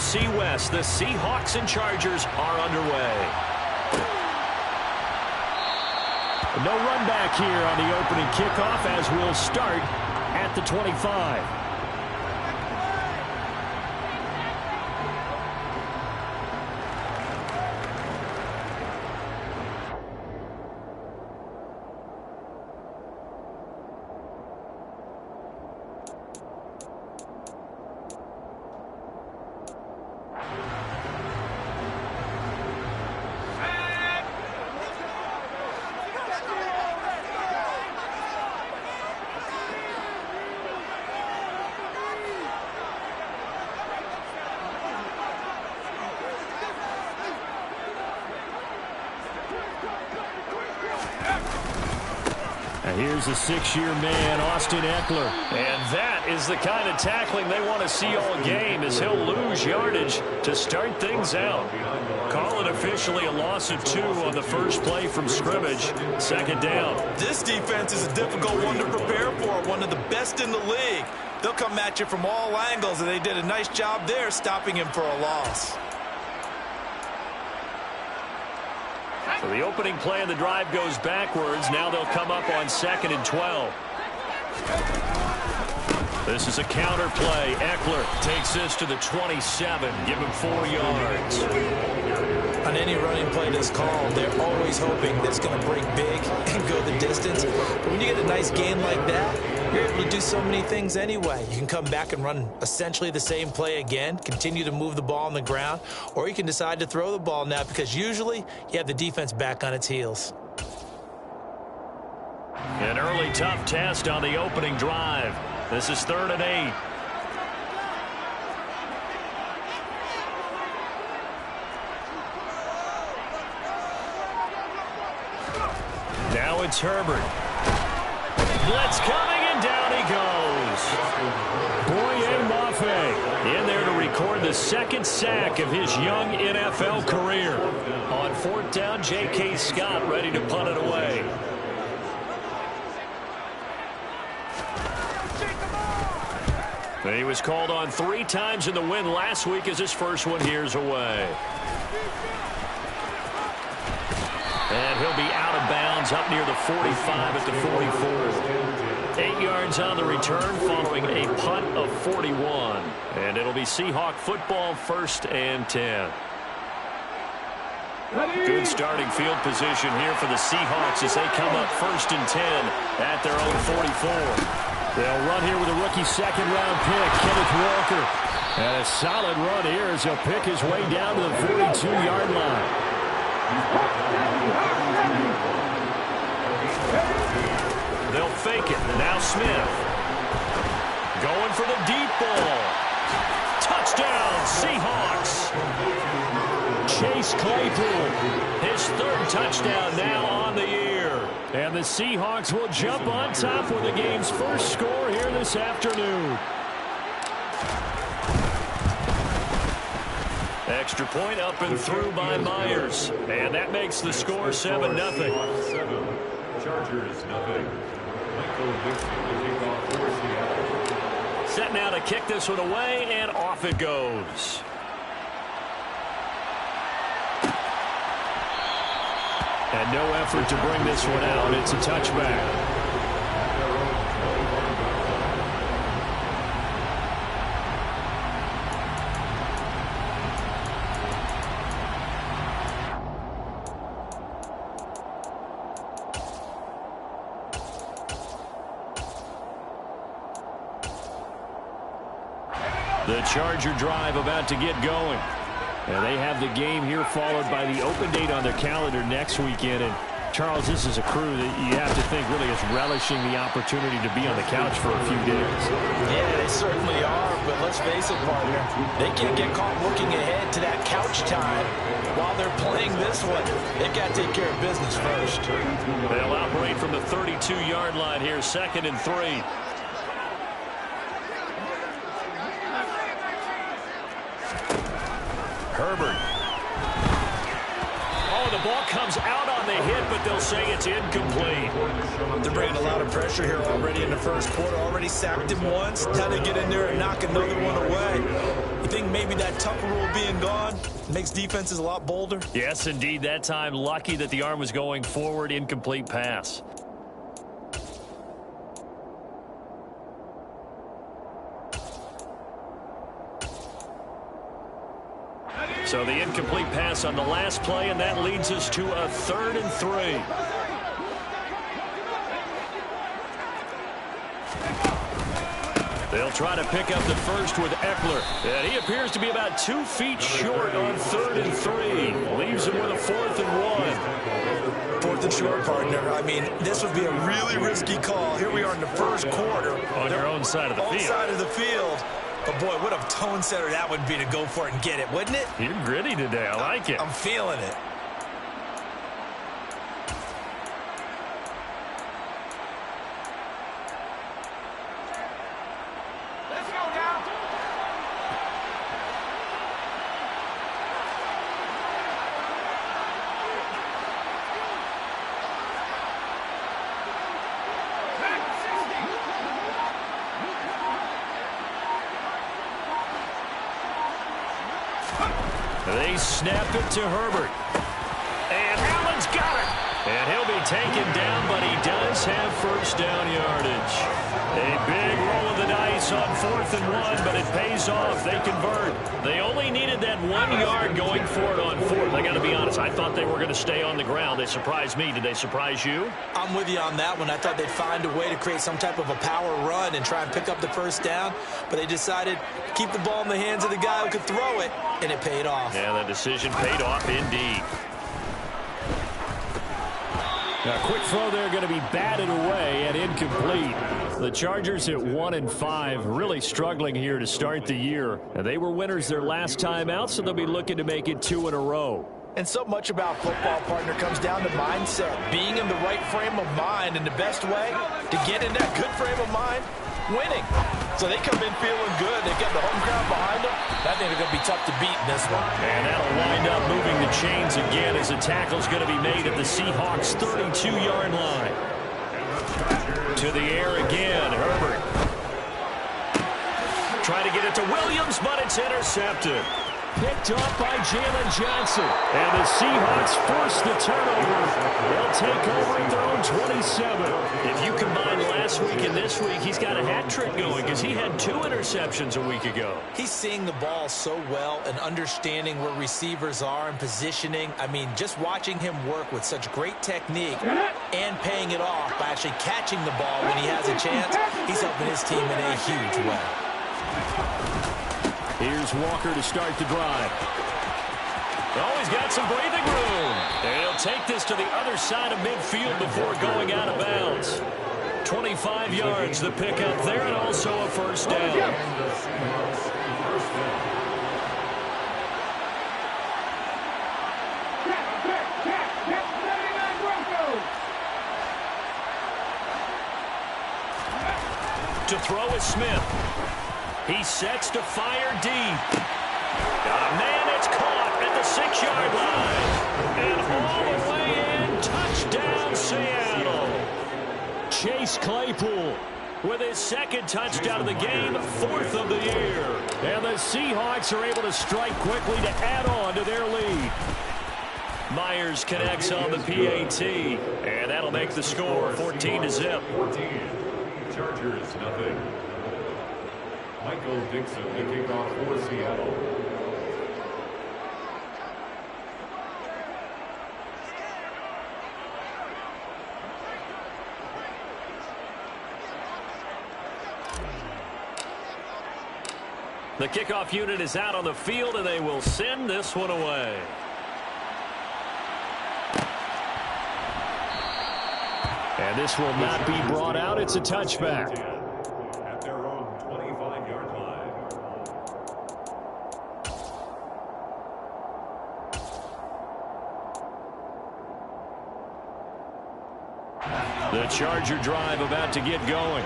AFC West, the Seahawks and Chargers are underway. No run back here on the opening kickoff as we'll start at the 25. Here's a 6-year man, Austin Ekeler. And that is the kind of tackling they want to see all game as he'll lose yardage to start things out. Call it officially a loss of 2 on the first play from scrimmage. Second down. This defense is a difficult one to prepare for, one of the best in the league. They'll come at you from all angles, and they did a nice job there stopping him for a loss. So the opening play of the drive goes backwards. Now they'll come up on 2nd and 12. This is a counter play. Ekeler takes this to the 27. Give him 4 yards. On any running play that's called, they're always hoping that it's going to break big and go the distance. But when you get a nice gain like that, you're able to do so many things anyway. You can come back and run essentially the same play again, continue to move the ball on the ground, or you can decide to throw the ball now because usually you have the defense back on its heels. An early tough test on the opening drive. This is 3rd and 8. Now it's Herbert. Blitz coming, and down he goes. Boye Mafe in there to record the 2nd sack of his young NFL career. On 4th down, J.K. Scott ready to punt it away. He was called on 3 times in the win last week as his first one here's away. And he'll be out of bounds up near the 45 at the 44. 8 yards on the return following a punt of 41. And it'll be Seahawk football, 1st and 10. Good starting field position here for the Seahawks as they come up 1st and 10 at their own 44. They'll run here with a rookie 2nd-round pick, Kenneth Walker. And a solid run here as he'll pick his way down to the 42-yard line. They'll fake it. Now Smith. Going for the deep ball. Touchdown, Seahawks. Chase Claypool. His 3rd touchdown now on the year. And the Seahawks will jump on top with the game's first score here this afternoon. Extra point up and through by Myers. And that makes the score 7-0. Chargers, nothing. Set now to kick this one away, and off it goes. And no effort to bring this one out. It's a touchback. The Charger drive about to get going. And they have the game here followed by the open date on their calendar next weekend. And Charles, this is a crew that you have to think really is relishing the opportunity to be on the couch for a few days. Yeah, they certainly are. But let's face it, partner, they can't get caught looking ahead to that couch time while they're playing this one. They've got to take care of business first. They'll operate from the 32-yard line here, 2nd and 3. Herbert. Oh, the ball comes out on the hit, but they'll say it's incomplete. They're bringing a lot of pressure here already in the first quarter. Already sacked him once. Now they get in there and knock another one away. You think maybe that Tucker rule being gone makes defenses a lot bolder? Yes, indeed. That time, lucky that the arm was going forward, incomplete pass. So the incomplete pass on the last play, and that leads us to a 3rd and 3. They'll try to pick up the first with Eckler. And he appears to be about 2 feet short on 3rd and 3. Leaves him with a 4th and 1. 4th and short, partner. I mean, this would be a really risky call. Here we are in the first quarter. On your own side of the field. Side of the field. But, boy, what a tone setter that would be to go for it and get it, wouldn't it? You're gritty today. I like it. I'm feeling it. Let's go now. They snap it to Herbert. And Allen's got it. And he'll be taken down, but he does have first down yardage. A big roll of the dice on 4th and 1, but it pays off. They convert. They only needed that 1 yard going for it on 4th. I got to be honest, I thought they were going to stay on the ground. They surprised me. Did they surprise you? I'm with you on that one. I thought they'd find a way to create some type of a power run and try and pick up the first down, but they decided to keep the ball in the hands of the guy who could throw it, and it paid off. Yeah, that decision paid off indeed. Now, a quick throw there going to be batted away and incomplete. The Chargers at 1-5, really struggling here to start the year. And they were winners their last time out, so they'll be looking to make it 2 in a row. And so much about football, partner, comes down to mindset. Being in the right frame of mind, and the best way to get in that good frame of mind, winning. So they come in feeling good. They've got the home crowd behind them. I think they're going to be tough to beat in this one. And that'll wind up moving the chains again as the tackle's going to be made at the Seahawks' 32-yard line. To the air again, Herbert. Trying to get it to Williams, but it's intercepted. Picked up by Jalen Johnson. And the Seahawks force the turnover. They'll take over at their own 27. If you combine last week and this week, he's got a hat trick going because he had 2 interceptions a week ago. He's seeing the ball so well and understanding where receivers are and positioning. I mean, just watching him work with such great technique and paying it off by actually catching the ball when he has a chance, he's helping his team in a huge way. Here's Walker to start the drive. Oh, he's got some breathing room. And he'll take this to the other side of midfield before going out of bounds. 25 yards, the pickup there, and also a first down. To throw is Smith. He sets to fire deep. Got a man, it's caught at the 6-yard line. And all the way in, touchdown Seattle. Chase Claypool with his 2nd touchdown of the game, 4th of the year. And the Seahawks are able to strike quickly to add on to their lead. Myers connects on the PAT, and that'll make the score 14-0. 14. Chargers, nothing. Michael Dixon, the kickoff for Seattle. The kickoff unit is out on the field, and they will send this one away. And this will not be brought out. It's a touchback. At their own 25-yard line. The Charger drive about to get going.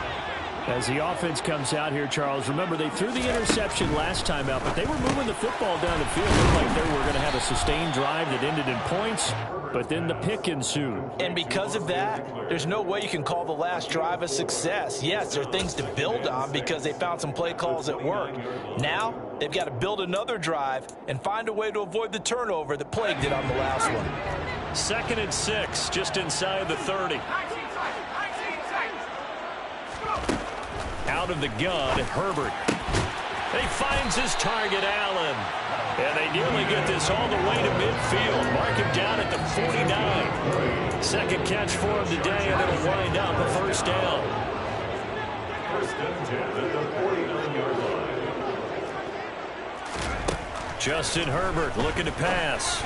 As the offense comes out here, Charles, remember they threw the interception last time out, but they were moving the football down the field. It looked like they were going to have a sustained drive that ended in points, but then the pick ensued. And because of that, there's no way you can call the last drive a success. Yes, there are things to build on because they found some play calls that work. Now, They've got to build another drive and find a way to avoid the turnover that plagued it on the last one. 2nd and 6, just inside the 30. Out of the gun, Herbert. He finds his target, Allen. And they nearly get this all the way to midfield. Mark him down at the 49. Second catch for him today, and it'll wind up a first down. 1st and 10 at the 49-yard line. Justin Herbert looking to pass.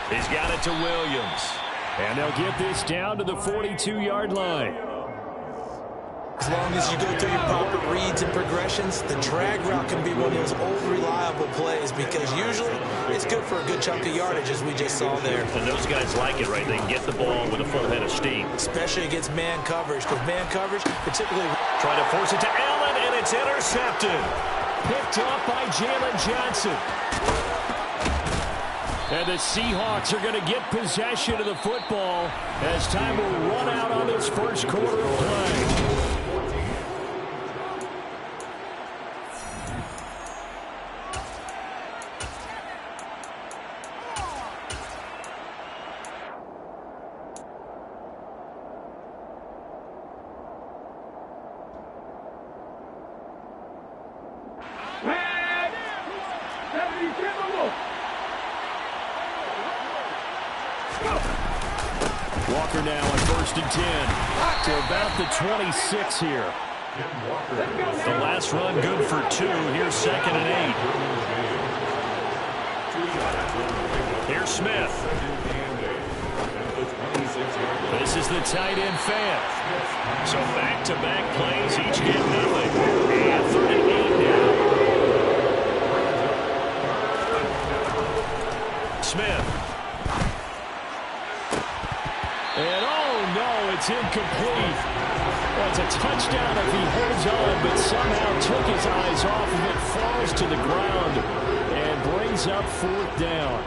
He's got it to Williams. And they'll get this down to the 42-yard line. As long as you go through your proper reads and progressions, the drag route can be one of those old reliable plays because usually it's good for a good chunk of yardage, as we just saw there. And those guys like it, right? They can get the ball with a full head of steam. Especially against man coverage, because man coverage particularly... Trying to force it to Allen, and it's intercepted. Picked up by Jalen Johnson. And the Seahawks are going to get possession of the football as time will run out on this first quarter of play. Walker now on 1st and 10 to about the 26 here. The last run good for 2. Here's 2nd and 8. Here's Smith. This is the tight end fan. So back-to-back plays, each get nothing. And 3rd and 8 now. Smith. And oh no, it's incomplete. Well, it's a touchdown if he holds on, but somehow took his eyes off of it, falls to the ground, and brings up 4th down.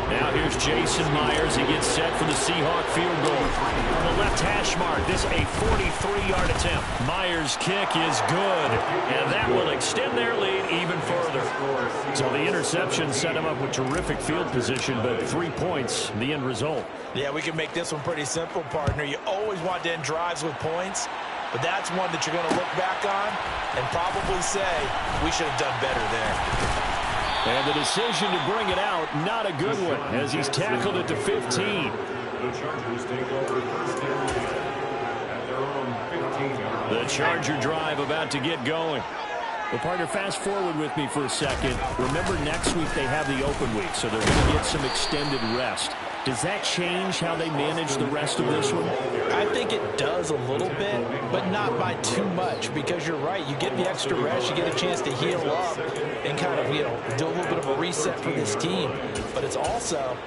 Now here's Jason Myers. He gets set for the Seahawk field goal. On the left hash mark, this a 43-yard attempt. Myers' kick is good, and that will extend their lead even further. So the interception set him up with terrific field position, but 3 points, the end result. Yeah, we can make this one pretty simple, partner. You always want to end drives with points, but that's one that you're going to look back on and probably say, we should have done better there. And the decision to bring it out, not a good one, as he's tackled at the 15. The Chargers take over 1st and 10 at their own 15-yard line. The Charger drive about to get going. Well, partner, fast forward with me for a second. Remember, next week they have the open week, so they're going to get some extended rest. Does that change how they manage the rest of this one? I think it does a little bit, but not by too much, because you're right. You get the extra rest, you get a chance to heal up and kind of, do a little bit of a reset for this team. But it's also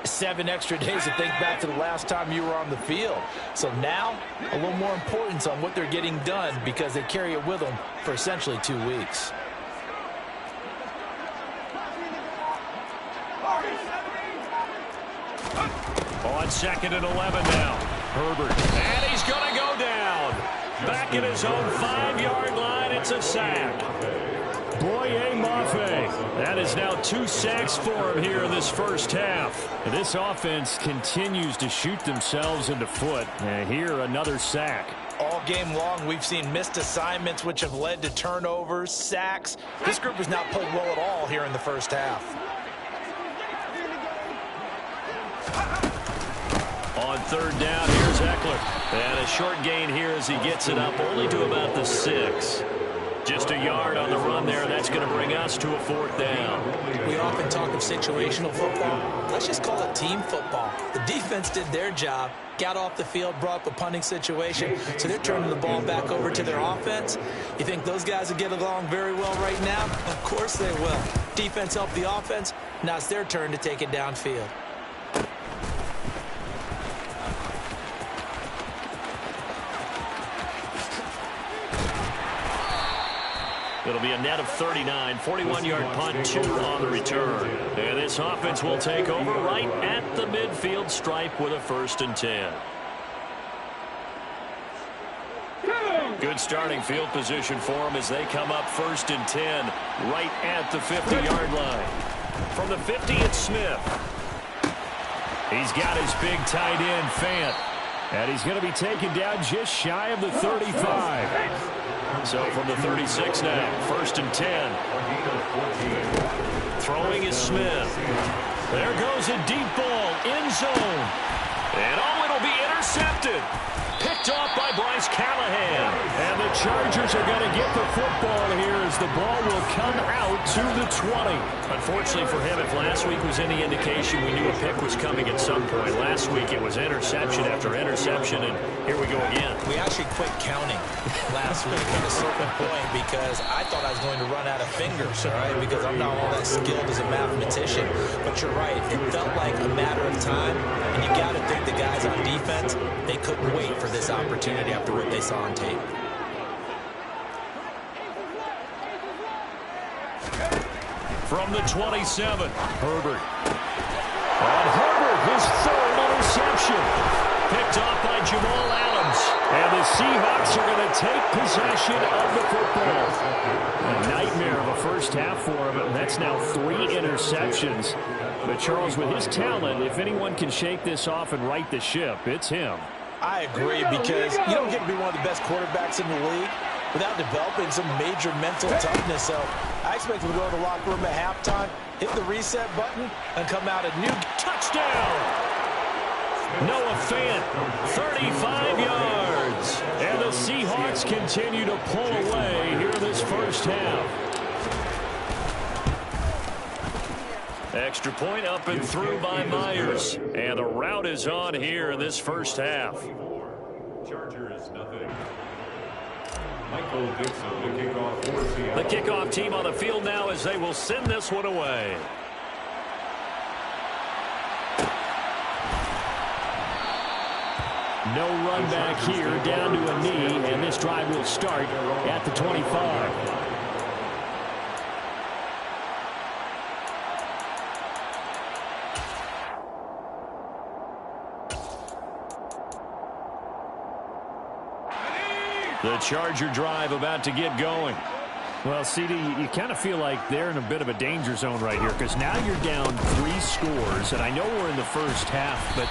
7 extra days to think back to the last time you were on the field. So now, a little more importance on what they're getting done because they carry it with them for essentially 2 weeks. On 2nd and 11 now. Herbert. And he's going to go down. Back at his own 5-yard line. It's a sack. Boye Mafe. That is now 2 sacks for him here in this first half. And this offense continues to shoot themselves in the foot. And here, another sack. All game long, we've seen missed assignments, which have led to turnovers, sacks. This group has not played well at all here in the first half. On 3rd down, here's Eckler. And a short gain here as he gets it up only to about the 6. Just a yard on the run there, and that's going to bring us to a 4th down. We often talk of situational football. Let's just call it team football. The defense did their job, got off the field, brought up a punting situation, so they're turning the ball back over to their offense. You think those guys will get along very well right now? Of course they will. Defense helped the offense. Now it's their turn to take it downfield. It'll be a net of 39, 41-yard punt, 2 on the return. And this offense will take over right at the midfield stripe with a 1st and 10. Good starting field position for them as they come up 1st and 10 right at the 50-yard line. From the 50, it's Smith. He's got his big tight end, Fant. And he's going to be taken down just shy of the 35. So from the 36 now, 1st and 10. Throwing is Smith. There goes a deep ball, end zone. And it'll be intercepted. Picked off by Bryce Callahan. And the Chargers are going to get the football here as the ball will come out to the 20. Unfortunately for him, if last week was any indication, we knew a pick was coming at some point. Last week it was interception after interception, and here we go again. We actually quit counting last week at a certain point because I thought I was going to run out of fingers, all right, because I'm not all that skilled as a mathematician. But you're right. It felt like a matter of time, and you got to think the guys on defense, they couldn't wait for this opportunity after what they saw on tape. From the 27, Herbert. And Herbert, his 3rd interception. Picked off by Jamal Adams. And the Seahawks are going to take possession of the football. A nightmare of a first half for him, and that's now 3 interceptions. But Charles, with his talent, if anyone can shake this off and right the ship, it's him. I agree, because you don't get to be one of the best quarterbacks in the league without developing some major mental toughness. So I expect him to go to the locker room at halftime, hit the reset button, and come out a new touchdown. Noah Fant, 35 yards. And the Seahawks continue to pull away here in this first half. Extra point up and through by Myers. And the route is on here in this first half. Chargers, nothing. Michael Dixon, the kickoff for Seattle. The kickoff team on the field now as they will send this one away. No run back here, down to a knee, and this drive will start at the 25. The Charger drive about to get going. Well, CD, you kind of feel like they're in a bit of a danger zone right here, because now you're down 3 scores, and I know we're in the first half, but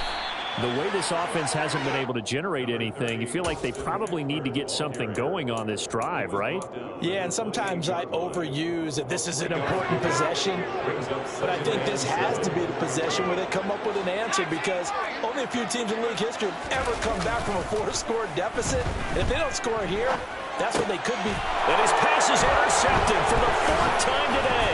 the way this offense hasn't been able to generate anything, you feel like they probably need to get something going on this drive, right? Yeah, and sometimes I overuse that this is an important possession, but I think this has to be the possession where they come up with an answer, because only a few teams in league history have ever come back from a 4-score deficit. And if they don't score here, that's what they could be. And his pass is intercepted for the 4th time today.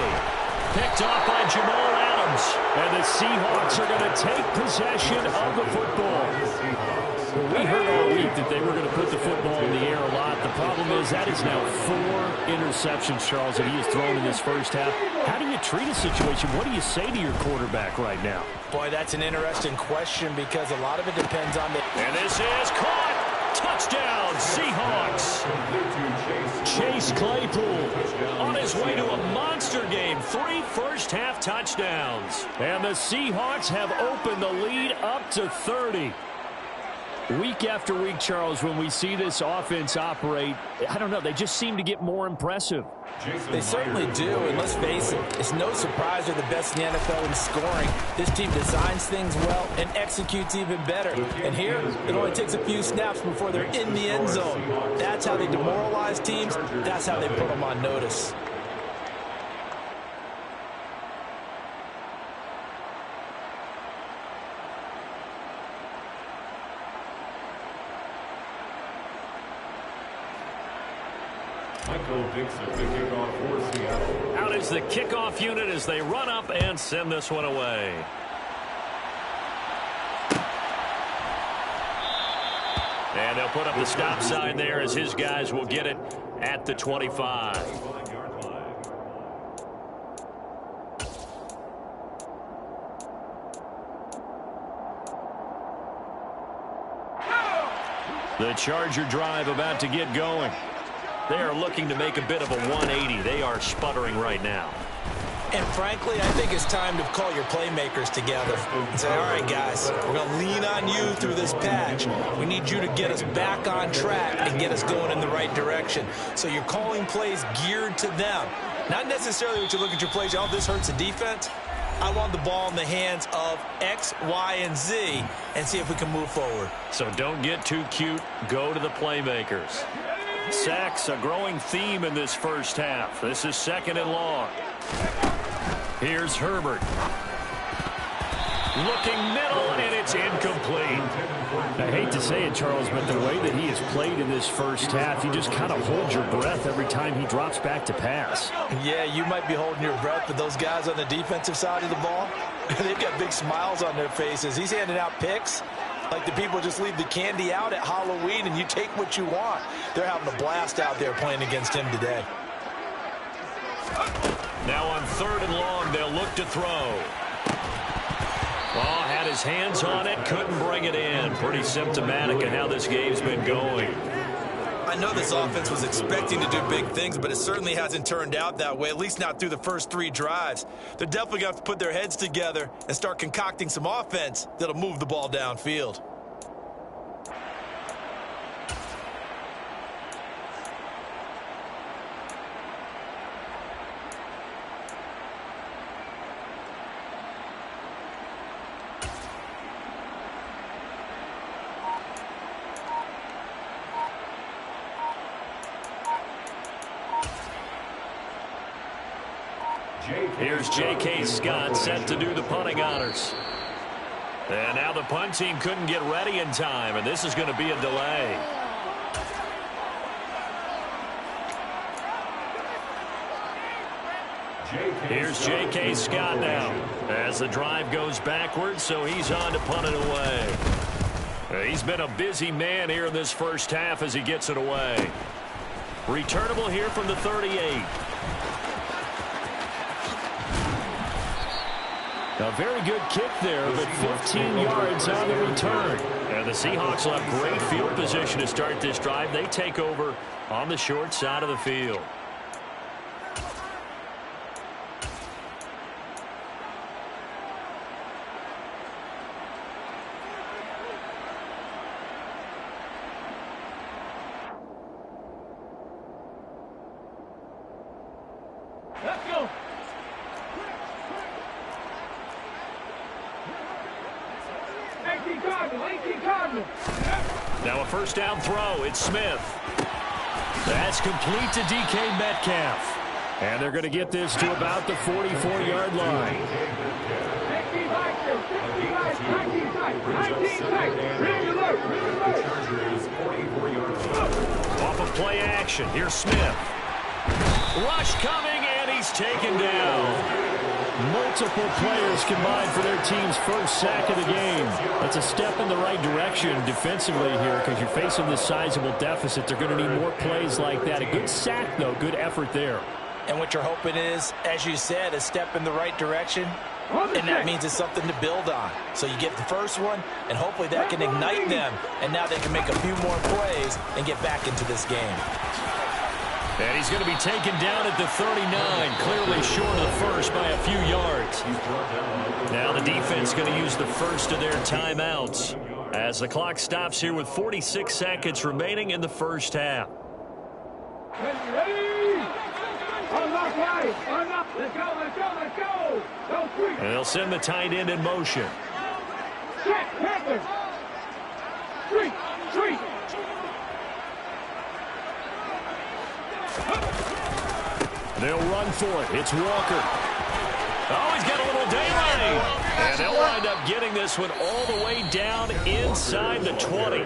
Picked off by Jamal Adams. And the Seahawks are going to take possession of the football. Well, we heard all week that they were going to put the football in the air a lot. The problem is that is now 4 interceptions, Charles, that he has thrown in this first half. How do you treat a situation? What do you say to your quarterback right now? Boy, that's an interesting question, because a lot of it depends on the... And this is caught. Touchdown, Seahawks. Chase Claypool on his way to a monster game. 3 first-half touchdowns. And the Seahawks have opened the lead up to 30. Week after week, Charles, when we see this offense operate, I don't know, they just seem to get more impressive. They certainly do, and let's face it, it's no surprise they're the best in the NFL in scoring. This team designs things well and executes even better. And here, it only takes a few snaps before they're in the end zone. That's how they demoralize teams. That's how they put them on notice. Michael Dixon, the kickoff for Seattle. Out is the kickoff unit as they run up and send this one away. And they'll put up the stop sign there as his guys will get it at the 25. The Charger drive about to get going. They are looking to make a bit of a 180. They are sputtering right now. And frankly, I think it's time to call your playmakers together and say, all right, guys, we're going to lean on you through this patch. We need you to get us back on track and get us going in the right direction. So you're calling plays geared to them. Not necessarily what you look at your plays, oh, this hurts the defense. I want the ball in the hands of X, Y, and Z and see if we can move forward. So don't get too cute. Go to the playmakers. Sacks, a growing theme in this first half. This is 2nd and long. Here's Herbert. Looking middle, and it's incomplete. I hate to say it, Charles, but the way that he has played in this first half, you just kind of hold your breath every time he drops back to pass. Yeah, you might be holding your breath, but those guys on the defensive side of the ball, they've got big smiles on their faces. He's handing out picks like the people just leave the candy out at Halloween and you take what you want. They're having a blast out there playing against him today. Now on 3rd and long, they'll look to throw. Oh, had his hands on it, couldn't bring it in. Pretty symptomatic of how this game's been going. I know this offense was expecting to do big things, but it certainly hasn't turned out that way, at least not through the first 3 drives. They're definitely going to have to put their heads together and start concocting some offense that'll move the ball downfield. Here's J.K. Scott set to do the punting honors. And now the punt team couldn't get ready in time, and this is going to be a delay. Here's J.K. Scott now as the drive goes backwards, so he's on to punt it away. He's been a busy man here in this first half as he gets it away. Returnable here from the 38. A very good kick there, but 15 yards on the return. And the Seahawks will have great field position to start this drive. They take over on the short side of the field. Let's go. Now a first down throw. It's Smith. That's complete to DK Metcalf. And they're going to get this to about the 44-yard line. Off of play action. Here's Smith. Rush coming, and he's taken down. Multiple players combined for their team's first sack of the game. That's a step in the right direction defensively here because you're facing this sizable deficit. They're going to need more plays like that. A good sack, though. Good effort there. And what you're hoping is, as you said, a step in the right direction. And that means it's something to build on. So you get the first one, and hopefully that can ignite them. And now they can make a few more plays and get back into this game. And he's going to be taken down at the 39, clearly short of the first by a few yards. Now the defense going to use the first of their timeouts as the clock stops here with 46 seconds remaining in the first half. Ready? Unlock right. Unlock. Let's go, let's go, let's go. Go quick. And they'll send the tight end in motion. Check, Panther. Street, street. They'll run for it. It's Walker. Oh, he's got a little daylight. And they'll wind up getting this one all the way down inside the 20.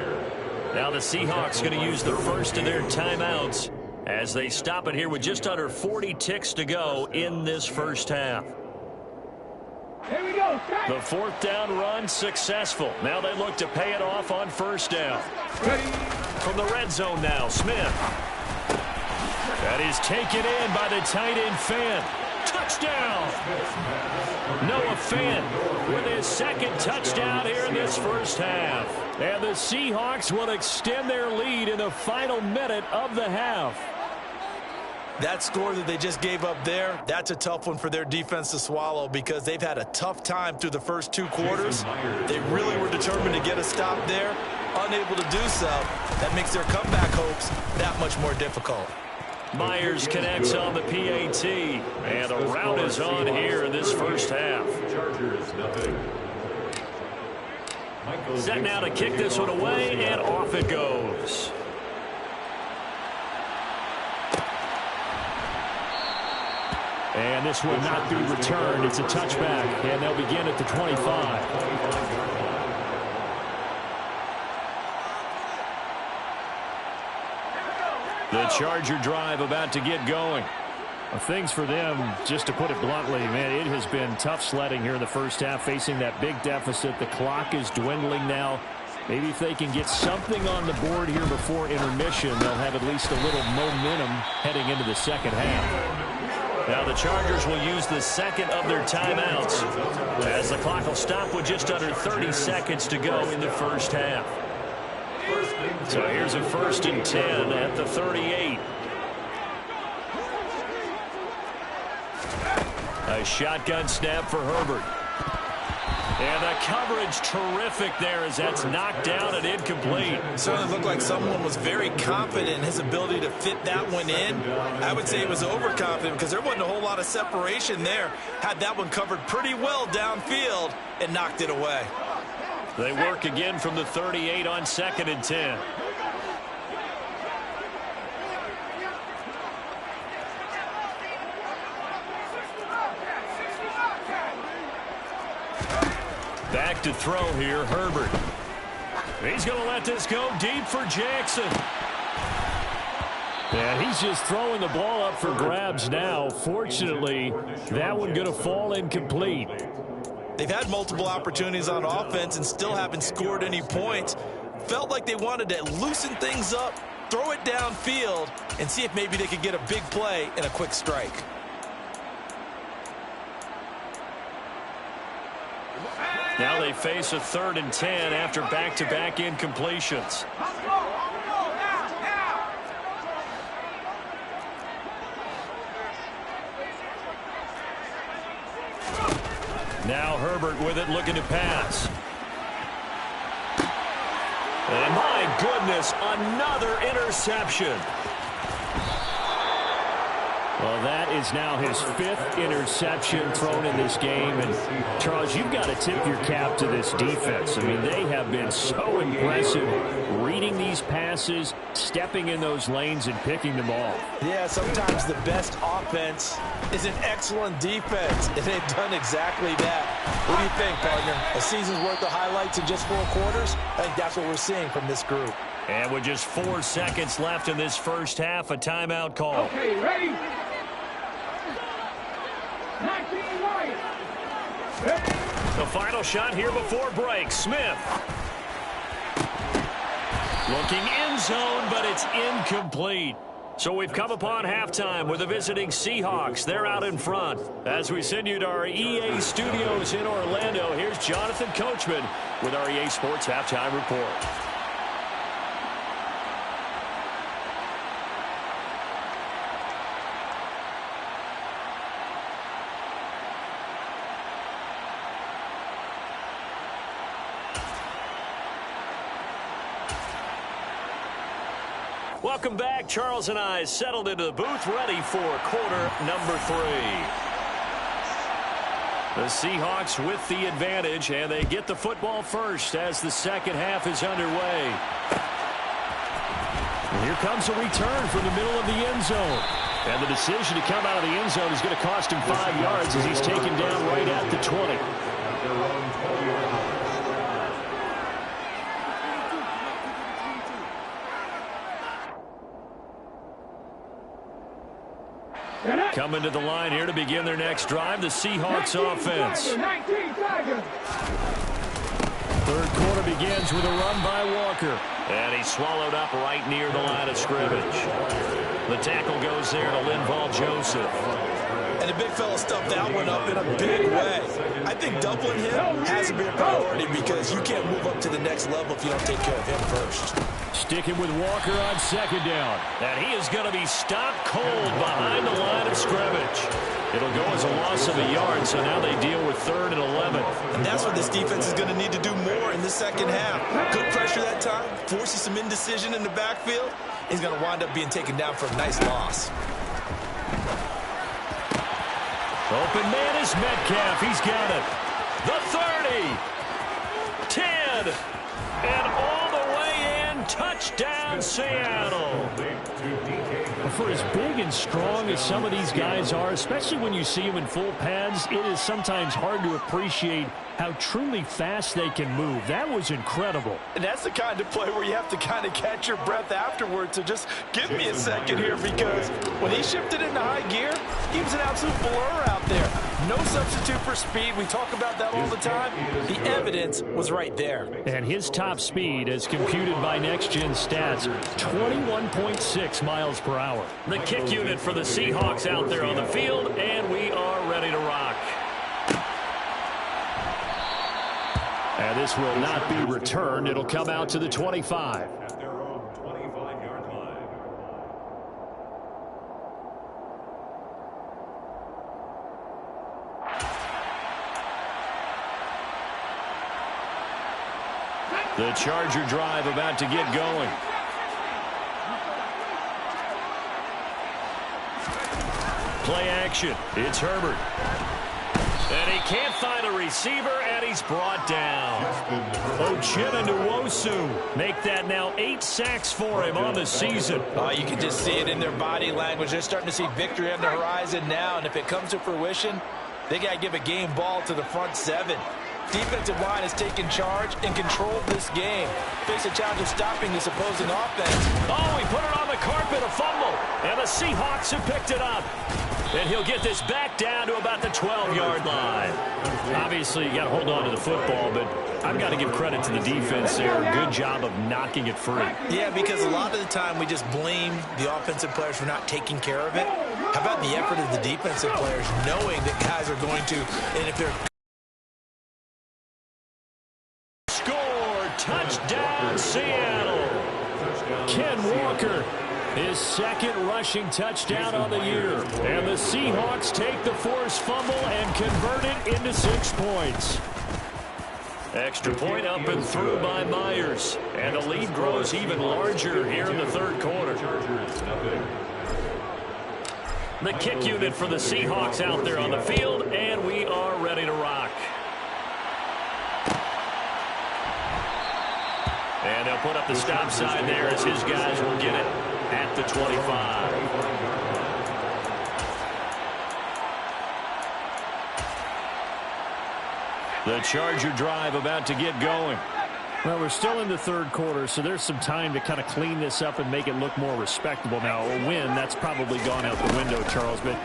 Now the Seahawks going to use the first of their timeouts as they stop it here with just under 40 ticks to go in this first half. Here we go. Check. The fourth down run successful. Now they look to pay it off on first down. Ready. From the red zone now, Smith. That is taken in by the tight end Fant. Touchdown! Noah Fant with his second touchdown here in this first half. And the Seahawks will extend their lead in the final minute of the half. That score that they just gave up there, that's a tough one for their defense to swallow because they've had a tough time through the first 2 quarters. They really were determined to get a stop there, unable to do so. That makes their comeback hopes that much more difficult. Myers connects on the PAT, and a rout is on here in this first half. Set now to kick this one away, and off it goes. And this will not be returned. It's a touchback, and they'll begin at the 25. The Charger drive about to get going. Well, things for them, just to put it bluntly, man, it has been tough sledding here in the first half, facing that big deficit. The clock is dwindling now. Maybe if they can get something on the board here before intermission, they'll have at least a little momentum heading into the second half. Now the Chargers will use the second of their timeouts as the clock will stop with just under 30 seconds to go in the first half. So here's a 1st and 10 at the 38. A shotgun snap for Herbert. And the coverage terrific there as that's knocked down and incomplete. Certainly looked like someone was very confident in his ability to fit that one in. I would say he was overconfident because there wasn't a whole lot of separation there. Had that one covered pretty well downfield and knocked it away. They work again from the 38 on 2nd and 10. Back to throw here, Herbert. He's going to let this go deep for Jackson. And he's just throwing the ball up for grabs now. Fortunately, that one going to fall incomplete. They've had multiple opportunities on offense and still haven't scored any points. Felt like they wanted to loosen things up, throw it downfield, and see if maybe they could get a big play and a quick strike. Now they face a 3rd and 10 after back-to-back incompletions. Now Herbert with it, looking to pass. And my goodness, another interception. Well, that is now his 5th interception thrown in this game. And, Charles, you've got to tip your cap to this defense. I mean, they have been so impressive reading these passes, stepping in those lanes, and picking them off. Yeah, sometimes the best offense is an excellent defense, and they've done exactly that. What do you think, partner? A season's worth of highlights in just 4 quarters? I think that's what we're seeing from this group. And with just 4 seconds left in this first half, a timeout call. Okay, ready? 19 right. The final shot here before break. Smith. Looking end zone, but it's incomplete. So we've come upon halftime with the visiting Seahawks. They're out in front. As we send you to our EA studios in Orlando, here's Jonathan Coachman with our EA Sports Halftime Report. Welcome back. Charles and I settled into the booth, ready for quarter number 3. The Seahawks with the advantage, and they get the football first as the second half is underway. And here comes a return from the middle of the end zone. And the decision to come out of the end zone is going to cost him 5 yards as he's taken down right at the 20. Coming to the line here to begin their next drive, the Seahawks offense. 19 seconds. Third quarter begins with a run by Walker. And he's swallowed up right near the line of scrimmage. The tackle goes there to Linval Joseph. And the big fella stuffed that one up in a big way. I think doubling him has to be a priority because you can't move up to the next level if you don't take care of him first. Sticking with Walker on second down. And he is going to be stopped cold behind the line of scrimmage. It'll go as a loss of a yard, so now they deal with 3rd and 11. And that's what this defense is going to need to do more in the second half. Good pressure that time, forces some indecision in the backfield. He's going to wind up being taken down for a nice loss. Open man is Metcalf. He's got it. The 30. 10. And all the way in. Touchdown, Seattle. For as big and strong as some of these guys are, especially when you see them in full pads, it is sometimes hard to appreciate how truly fast they can move. That was incredible. And that's the kind of play where you have to kind of catch your breath afterwards. So just give me a second here, because when he shifted into high gear, he was an absolute blur out there. No substitute for speed. We talk about that all the time. The evidence was right there. And his top speed, as computed by Next Gen Stats, 21.6 miles per hour. The kick unit for the Seahawks out there on the field, and we are ready to rock. And this will not be returned. It'll come out to the 25. At their own 25-yard line. The Charger drive about to get going. Play action. It's Herbert. And he can't find a receiver, and he's brought down. Uchenna Nwosu make that now 8 sacks for him on the season. You can just see it in their body language. They're starting to see victory on the horizon now, and if it comes to fruition, they got to give a game ball to the front 7. Defensive line has taken charge and controlled this game. Face a challenge of stopping this opposing offense. Oh, he put it on the carpet, a fumble. And the Seahawks have picked it up. And he'll get this back down to about the 12-yard line. Obviously, you got to hold on to the football, but I've got to give credit to the defense there. Good job of knocking it free. Yeah, because a lot of the time we just blame the offensive players for not taking care of it. How about the effort of the defensive players knowing that guys are going to, and if they're touchdown, Seattle. Ken Walker, his second rushing touchdown on the year. And the Seahawks take the forced fumble and convert it into 6 points. Extra point up and through by Myers. And the lead grows even larger here in the 3rd quarter. The kick unit for the Seahawks out there on the field, and we are ready to rock. And they'll put up the stop sign there as his guys will get it at the 25. The Charger drive about to get going. Well, we're still in the 3rd quarter, so there's some time to kind of clean this up and make it look more respectable. Now, a win, that's probably gone out the window, Charles, but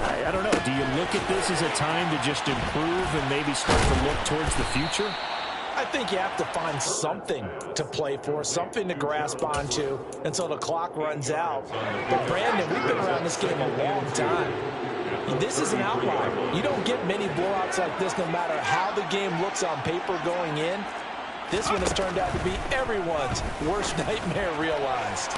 I don't know. Do you look at this as a time to just improve and maybe start to look towards the future? I think you have to find something to play for, something to grasp onto until the clock runs out. But, Brandon, we've been around this game a long time. This is an outlier. You don't get many blowouts like this no matter how the game looks on paper going in. This one has turned out to be everyone's worst nightmare realized.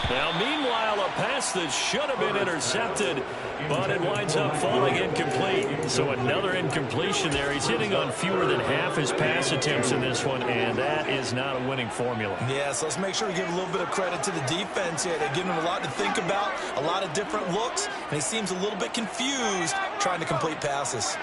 Now, meanwhile, a pass that should have been intercepted, but it winds up falling incomplete. So another incompletion there. He's hitting on fewer than half his pass attempts in this one, and that is not a winning formula. Yes, let's make sure we give a little bit of credit to the defense here. They're giving him a lot to think about, a lot of different looks, and he seems a little bit confused trying to complete passes.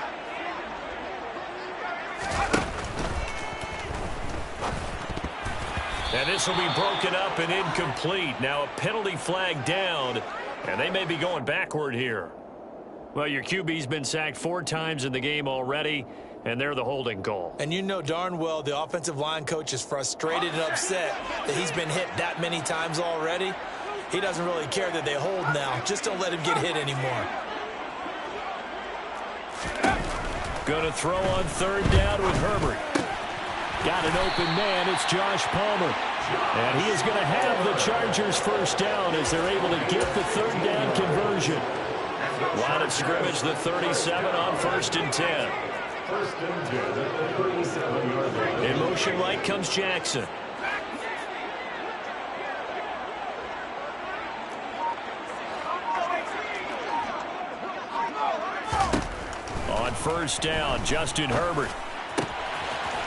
And this will be broken up and incomplete. Now a penalty flag down, and they may be going backward here. Well, your QB's been sacked 4 times in the game already, and they're the holding goal. And you know darn well the offensive line coach is frustrated and upset that he's been hit that many times already. He doesn't really care that they hold now. Just don't let him get hit anymore. Going to throw on 3rd down with Herbert. Got an open man. It's Josh Palmer. And he is going to have the Chargers first down as they're able to get the 3rd down conversion. Line of scrimmage, the 37 on 1st and 10. First and 10 at the 37-yard line. In motion right comes Jackson. On first down, Justin Herbert.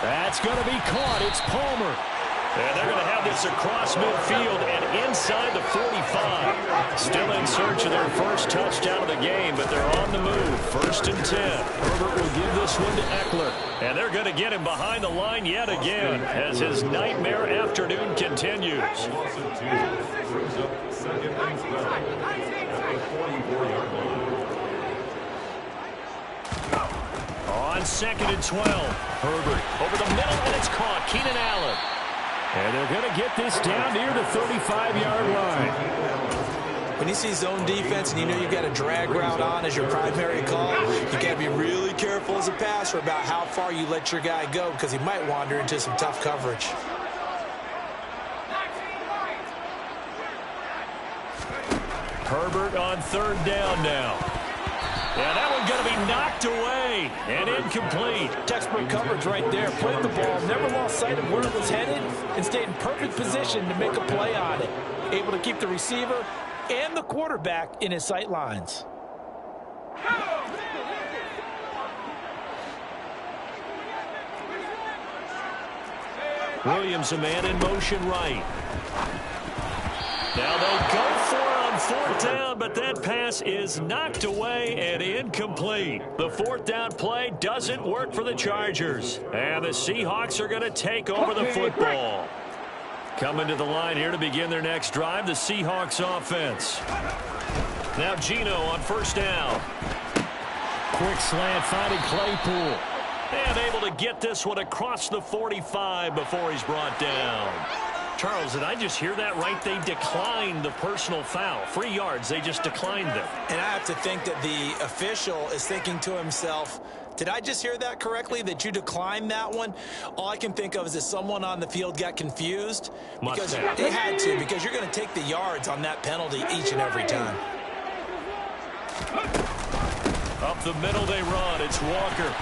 That's going to be caught. It's Palmer. And they're going to have this across midfield and inside the 45. Still in search of their first touchdown of the game, but they're on the move. First and 10. Herbert will give this one to Eckler. And they're going to get him behind the line yet again as his nightmare afternoon continues. Loss of 2. Brings up second and 12 at the 44-yard line. On second and 12. Herbert over the middle, and it's caught. Keenan Allen. And they're going to get this down near the 35-yard line. When you see zone defense and you know you've got a drag route on as your primary call, you got to be really careful as a passer about how far you let your guy go because he might wander into some tough coverage. Herbert on third down now. And that one's going to be knocked away and incomplete. Textbook coverage right there. Played the ball, never lost sight of where it was headed, and stayed in perfect position to make a play on it. Able to keep the receiver and the quarterback in his sight lines. Williams, a man in motion right. Now they'll go for it on fourth down, but that pass is knocked away and incomplete. The fourth down play doesn't work for the Chargers. And the Seahawks are going to take over the football. Coming to the line here to begin their next drive, the Seahawks offense. Now Geno on first down. Quick slant finding Claypool. And able to get this one across the 45 before he's brought down. Charles, did I just hear that right? They declined the personal foul. 3 yards, they just declined them. And I have to think that the official is thinking to himself, did I just hear that correctly, that you declined that one? All I can think of is that someone on the field got confused. Because they had to, because you're going to take the yards on that penalty each and every time. Up the middle they run. It's Walker.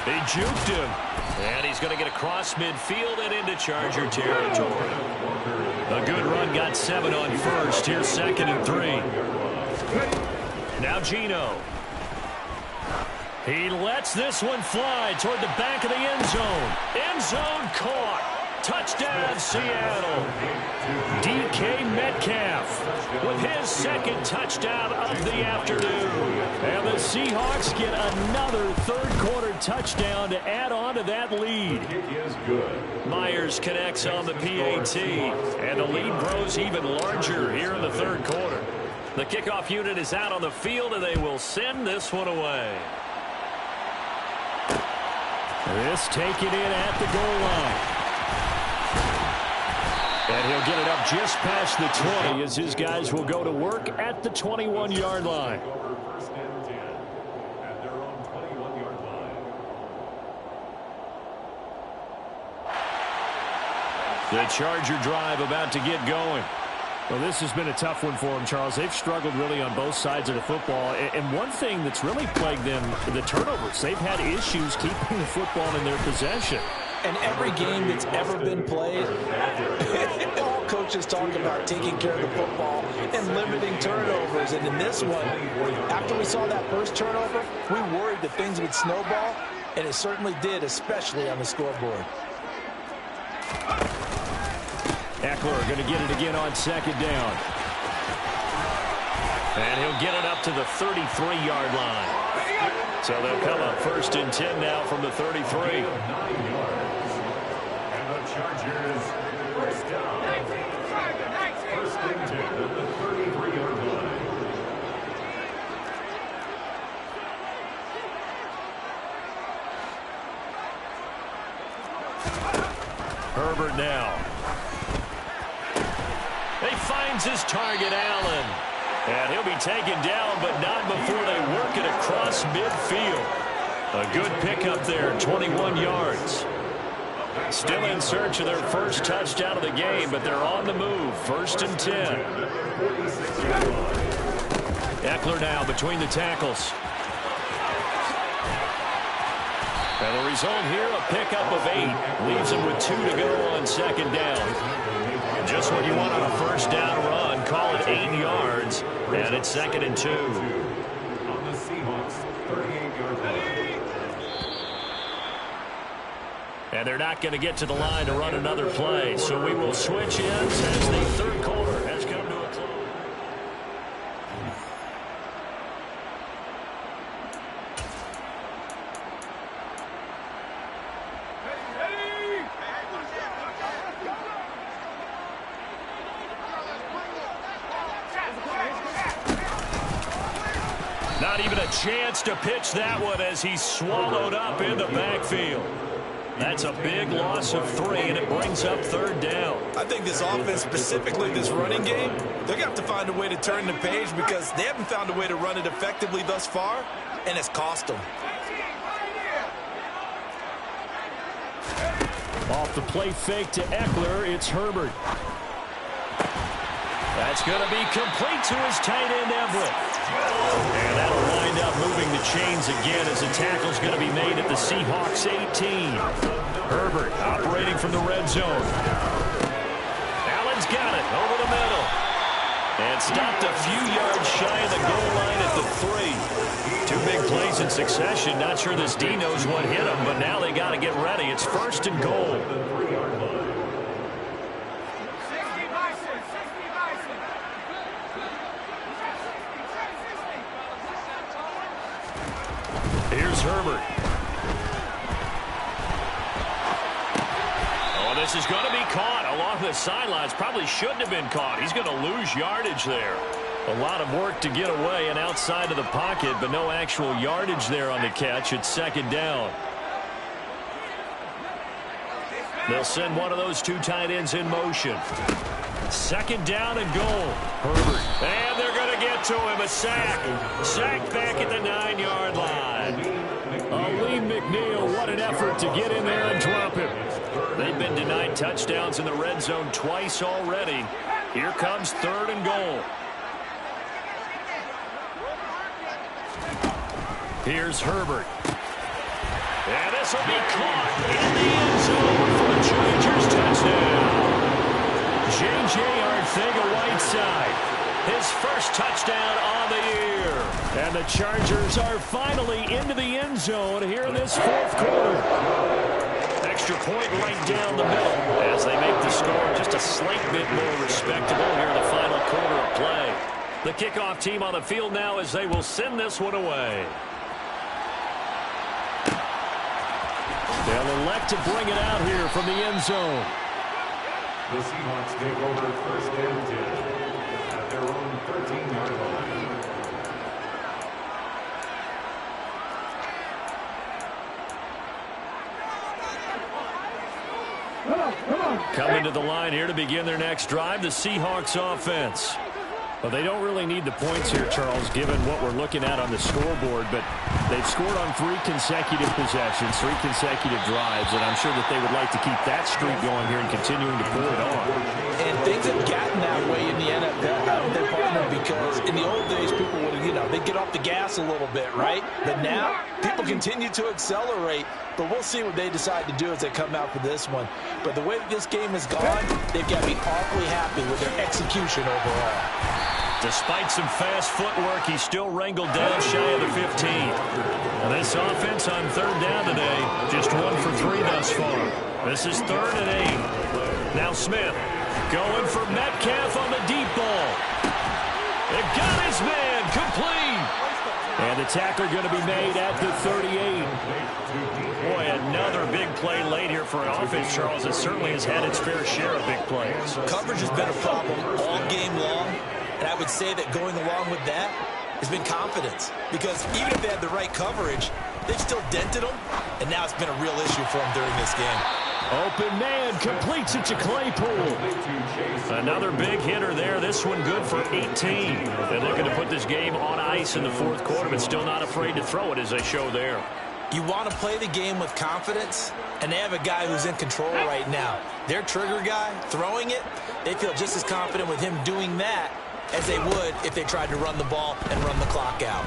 He juked him. And he's going to get across midfield and into Charger territory. A good run, got 7 on first. Here's second and 3. Now Geno. He lets this one fly toward the back of the end zone. End zone caught. Touchdown, Seattle. DK Metcalf with his second touchdown of the afternoon. And the Seahawks get another third-quarter touchdown to add on to that lead. Myers connects on the PAT, and the lead grows even larger here in the third quarter. The kickoff unit is out on the field, and they will send this one away. This taken in at the goal line. And he'll get it up just past the 20 as his guys will go to work at the 21-yard line. First and 10 at their own 21-yard line. The Charger drive about to get going. Well, this has been a tough one for them, Charles. They've struggled really on both sides of the football. And one thing that's really plagued them, the turnovers. They've had issues keeping the football in their possession. And every game that's ever been played, all coaches talk about taking care of the football and limiting turnovers. And in this one, after we saw that first turnover, we worried that things would snowball, and it certainly did, especially on the scoreboard. Eckler going to get it again on second down. And he'll get it up to the 33-yard line. So they'll come up first and 10 now from the 33. 9 yards. And the Chargers first down. First and 10 at the 33-yard line. Herbert now. He finds his target, Allen. And he'll be taken down, but not before they work it across midfield. A good pickup there, 21 yards. Still in search of their first touchdown of the game, but they're on the move. First and 10. Eckler now between the tackles. And the result here, a pickup of 8. Leaves him with 2 to go on second down. Just what you want on a first down run. Call it 8 yards. And it's second and 2. On the Seahawks 38 And they're not going to get to the line to run another play. So we will switch ends as the third quarter has come to a close. Not even a chance to pitch that one as he's swallowed up in the backfield. That's a big loss of 3, and it brings up third down. I think this offense, specifically this running game, they're going to have to find a way to turn the page because they haven't found a way to run it effectively thus far, and it's cost them. Off the play fake to Eckler, it's Herbert. That's going to be complete to his tight end, Everett. And that'll wind up moving the chains again as the tackle's going to be made at the Seahawks 18. Herbert operating from the red zone. Allen's got it over the middle. And stopped a few yards shy of the goal line at the 3. 2 big plays in succession. Not sure this D knows what hit him, but now they got to get ready. It's first and goal. Here's Herbert. Oh, this is going to be caught along the sidelines. Probably shouldn't have been caught. He's going to lose yardage there. A lot of work to get away and outside of the pocket, but no actual yardage there on the catch. It's second down. They'll send one of those 2 tight ends in motion. Second down and goal. Herbert. And they're going to get to him. A sack. Sacked back at the 9-yard line. Lee McNeil, what an effort to get in there and drop him. They've been denied touchdowns in the red zone twice already. Here comes third and goal. Here's Herbert. And this will be caught in the end zone for a Chargers touchdown. J.J. Arcega-Whiteside, his first touchdown on the year. And the Chargers are finally into the end zone here in this fourth quarter. Extra point right down the middle as they make the score just a slight bit more respectable here in the final quarter of play. The kickoff team on the field now as they will send this one away. They'll elect to bring it out here from the end zone. The Seahawks take over first and 10 at their own 13-yard line. Coming to the line here to begin their next drive, the Seahawks offense. Well, they don't really need the points here, Charles, given what we're looking at on the scoreboard, but they've scored on 3 consecutive possessions, 3 consecutive drives, and I'm sure that they would like to keep that streak going here and continuing to pull it on. And things have gotten that way in the NFL, haven't they, partner? Because in the old days, people would, they'd get off the gas a little bit, right? But now, people continue to accelerate, but we'll see what they decide to do as they come out for this one. But the way that this game has gone, they've got to be awfully happy with their execution overall. Despite some fast footwork, he's still wrangled down shy of the 15. And this offense on third down today, just 1 for 3 thus far. This is 3rd and 8. Now Smith going for Metcalf on the deep ball. It got his man complete. And the tackle going to be made at the 38. Boy, another big play late here for an offense, Charles, that certainly has had its fair share of big plays. Coverage has been a problem all game long. And I would say that going along with that has been confidence. Because even if they had the right coverage, they've still dented them. And now it's been a real issue for them during this game. Open man completes it to Claypool. Another big hitter there. This one good for 18. They're looking to put this game on ice in the fourth quarter, but still not afraid to throw it as they show there. You want to play the game with confidence, and they have a guy who's in control right now. Their trigger guy, throwing it, they feel just as confident with him doing that as they would if they tried to run the ball and run the clock out.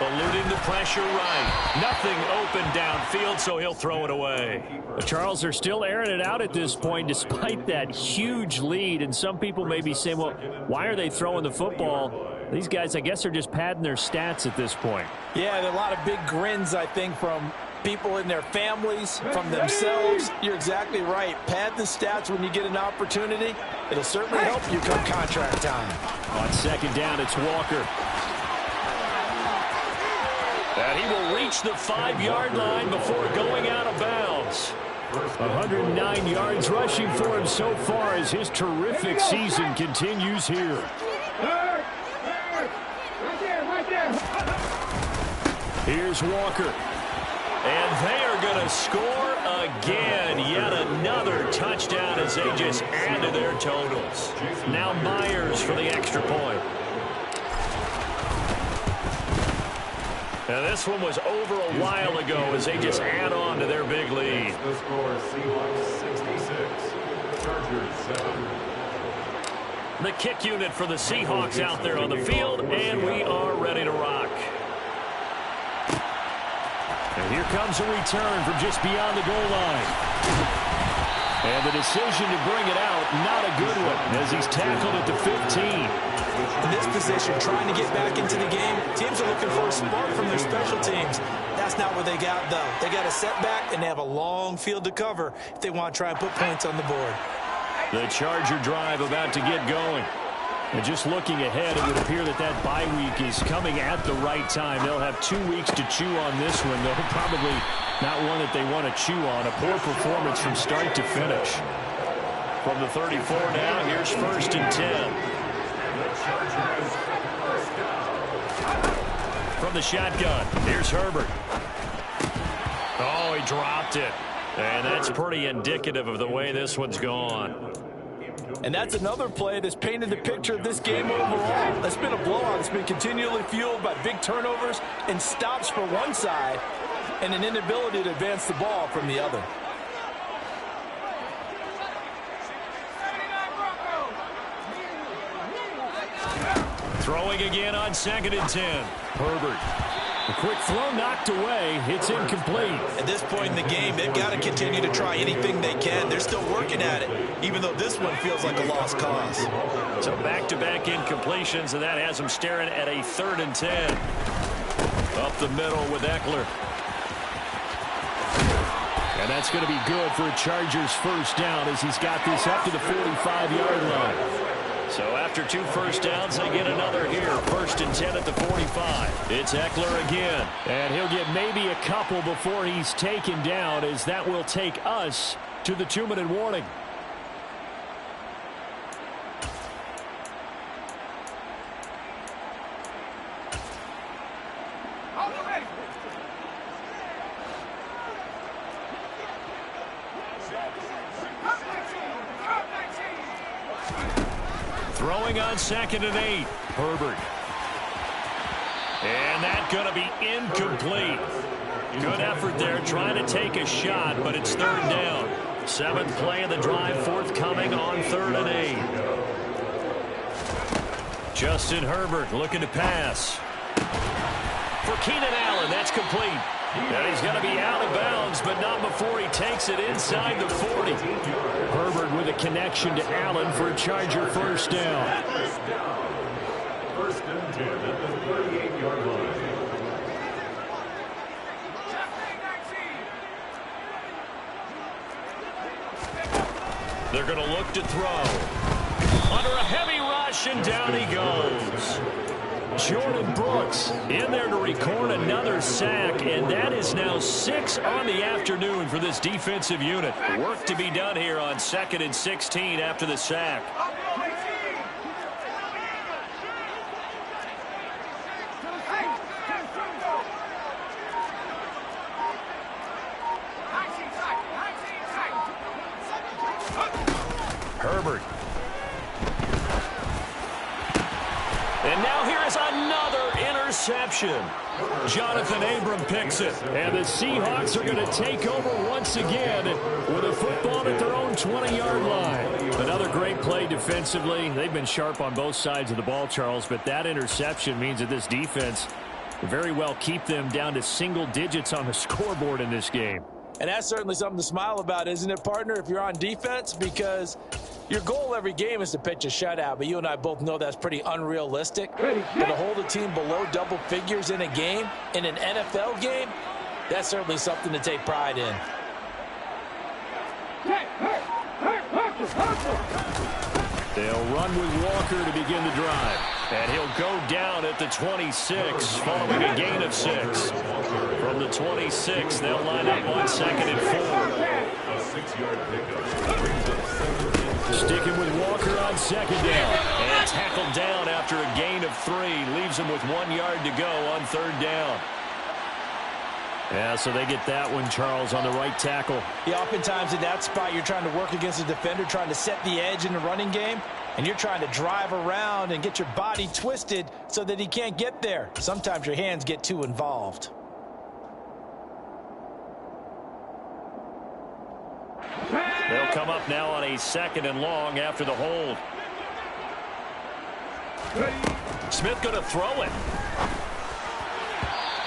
Eluding the pressure right. Nothing open downfield, so he'll throw it away. Charles, they're still airing it out at this point despite that huge lead. And some people may be saying, well, why are they throwing the football? These guys, I guess, are just padding their stats at this point. Yeah, there are a lot of big grins, I think, from people in their families, from themselves. You're exactly right. Pad the stats when you get an opportunity. It'll certainly help you come contract time. On second down, it's Walker. And he will reach the 5-yard line before going out of bounds. 109 yards rushing for him so far as his terrific season continues here. Right there. Here's Walker. And they are going to score again. Yet another touchdown as they just add to their totals. Now Myers for the extra point. Now this one was over a while ago as they just add on to their big lead. The score, Seahawks 66, Chargers 7. The kick unit for the Seahawks out there on the field, and we are ready to rock. And here comes a return from just beyond the goal line. And the decision to bring it out, not a good one, as he's tackled at the 15. In this position, trying to get back into the game, teams are looking for a spark from their special teams. That's not what they got, though. They got a setback, and they have a long field to cover if they want to try and put points on the board. The Charger drive about to get going. And just looking ahead, it would appear that that bye week is coming at the right time. They'll have 2 weeks to chew on this one, though probably not one that they want to chew on. A poor performance from start to finish. From the 34 now, here's 1st and 10. From the shotgun, here's Herbert. Oh, he dropped it. And that's pretty indicative of the way this one's gone. And that's another play that's painted the picture of this game overall. That's been a blowout. It's been continually fueled by big turnovers and stops for one side and an inability to advance the ball from the other. Throwing again on 2nd and 10. Herbert. A quick throw knocked away. It's incomplete. At this point in the game, they've got to continue to try anything they can. They're still working at it, even though this one feels like a lost cause. So back-to-back incompletions, and that has them staring at a 3rd and 10. Up the middle with Eckler. And that's going to be good for a Chargers first down as he's got this up to the 45-yard line. So after 2 first downs, they get another here. 1st and 10 at the 45. It's Eckler again. And he'll get maybe a couple before he's taken down, as that will take us to the 2-minute warning. Throwing on 2nd and 8. Herbert. And that's going to be incomplete. Good effort there trying to take a shot, but it's 3rd down. 7th play of the drive forthcoming on 3rd and 8. Justin Herbert looking to pass. For Keenan Allen, that's complete. And he's going to be out of bounds, but not before he takes it inside the 40. Herbert with a connection to Allen for a Charger first down. 1st and 10 at the 38-yard line. They're going to look to throw. Under a heavy rush, and down he goes. Jordan Brooks in there to record another sack, and that is now 6 on the afternoon for this defensive unit. Work to be done here on 2nd and 16 after the sack. Herbert. And now here is another interception. Jonathan Abram picks it. And the Seahawks are going to take over once again with a football at their own 20-yard line. Another great play defensively. They've been sharp on both sides of the ball, Charles, but that interception means that this defense very well keep them down to single digits on the scoreboard in this game. And that's certainly something to smile about, isn't it, partner, if you're on defense? Because your goal every game is to pitch a shutout, but you and I both know that's pretty unrealistic. But to hold a team below double figures in a game, in an NFL game, That's certainly something to take pride in. They'll run with Walker to begin the drive. And he'll go down at the 26, following a gain of 6. From the 26, they'll line up on 2nd and 4. A 6-yard pickup. Sticking with Walker on 2nd down. And tackled down after a gain of 3. Leaves him with 1 yard to go on 3rd down. Yeah, so they get that one, Charles, on the right tackle. Yeah, oftentimes in that spot, you're trying to work against a defender, trying to set the edge in the running game, and you're trying to drive around and get your body twisted so that he can't get there. Sometimes your hands get too involved. They'll come up now on a 2nd and long after the hold. Smith going to throw it.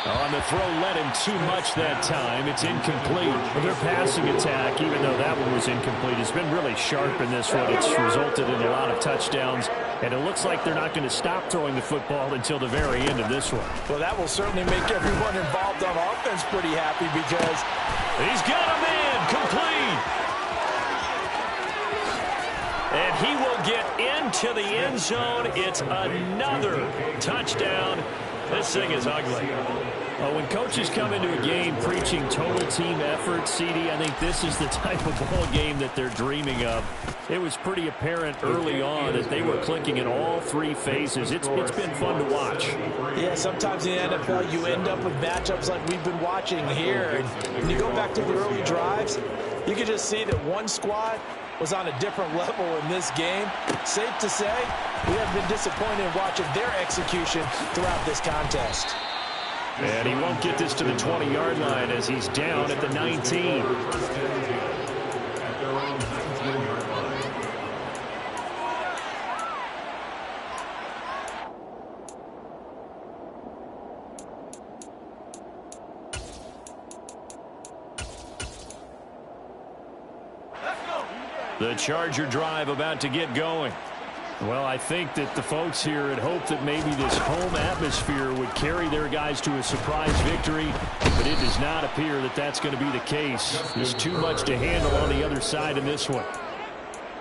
On the throw, led him too much that time. It's incomplete. Their passing attack, even though that one was incomplete, has been really sharp in this one. It's resulted in a lot of touchdowns, and it looks like they're not going to stop throwing the football until the very end of this one. Well, that will certainly make everyone involved on offense pretty happy because he's got a man complete. And he will get into the end zone. It's another touchdown. This thing is ugly. Well, when coaches come into a game preaching total team effort, CD, I think this is the type of ball game that they're dreaming of. It was pretty apparent early on that they were clicking in all 3 phases. It's been fun to watch. Yeah, sometimes in the NFL you end up with matchups like we've been watching here. And when you go back to the early drives, you can just see that one squad was on a different level in this game. Safe to say, we have been disappointed in watching their execution throughout this contest. And he won't get this to the 20-yard line as he's down at the 19. The Charger drive about to get going. Well, I think that the folks here had hoped that maybe this home atmosphere would carry their guys to a surprise victory, but it does not appear that that's going to be the case. There's too much to handle on the other side in this one.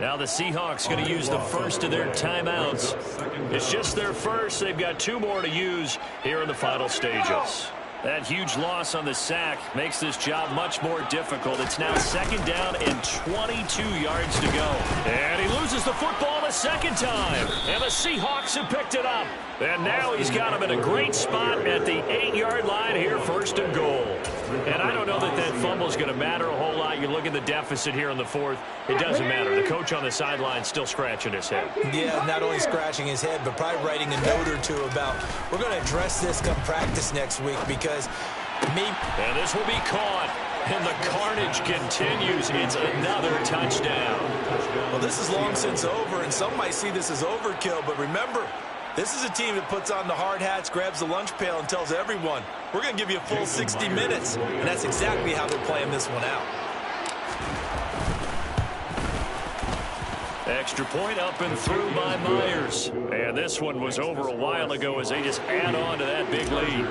Now the Seahawks going to use the first of their timeouts. It's just their first. They've got 2 more to use here in the final stages. That huge loss on the sack makes this job much more difficult. It's now 2nd down and 22 yards to go. And he loses the football the 2nd time. And the Seahawks have picked it up. And now he's got him in a great spot at the 8-yard line here, 1st and goal. And I don't know that that fumble is going to matter a whole lot. You look at the deficit here in the 4th. It doesn't matter. The coach on the sideline still scratching his head. Yeah, not only scratching his head, but probably writing a note or 2 about, we're going to address this come practice next week because maybe. And this will be caught. And the carnage continues. It's another touchdown. Well, this is long since over, and some might see this as overkill, but remember, this is a team that puts on the hard hats, grabs the lunch pail, and tells everyone, we're going to give you a full 60 minutes. And that's exactly how they're playing this one out. Extra point up and through by Myers. And this one was over a while ago as they just add on to that big lead.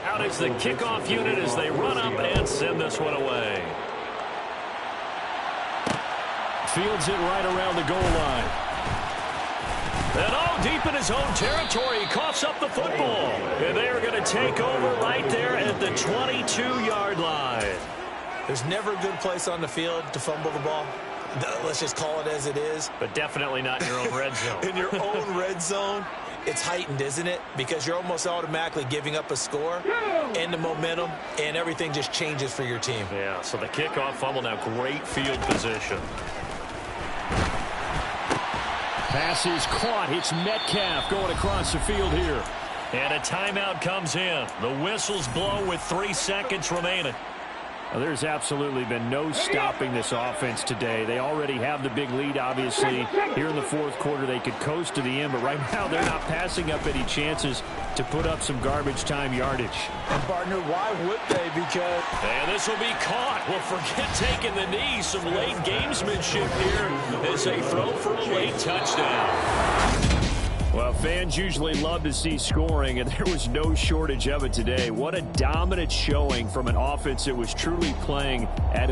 Out is the kickoff unit as they run up and send this one away. Fields it right around the goal line. And deep in his own territory, he coughs up the football. And they are going to take over right there at the 22-yard line. There's never a good place on the field to fumble the ball. Let's just call it as it is. But definitely not in your own red zone. In your own red zone, it's heightened, isn't it? Because you're almost automatically giving up a score and the momentum, and everything just changes for your team. Yeah, so the kickoff fumble now, great field position. Pass is caught. It's Metcalf going across the field here. And a timeout comes in. The whistles blow with 3 seconds remaining. Well, there's absolutely been no stopping this offense today. They already have the big lead, obviously. Here in the 4th quarter, they could coast to the end, but right now they're not passing up any chances to put up some garbage time yardage. And, partner, why would they? Because... And this will be caught. Well, forget taking the knee. Some late gamesmanship here as they throw for a late touchdown. Well, fans usually love to see scoring, and there was no shortage of it today. What a dominant showing from an offense that was truly playing at an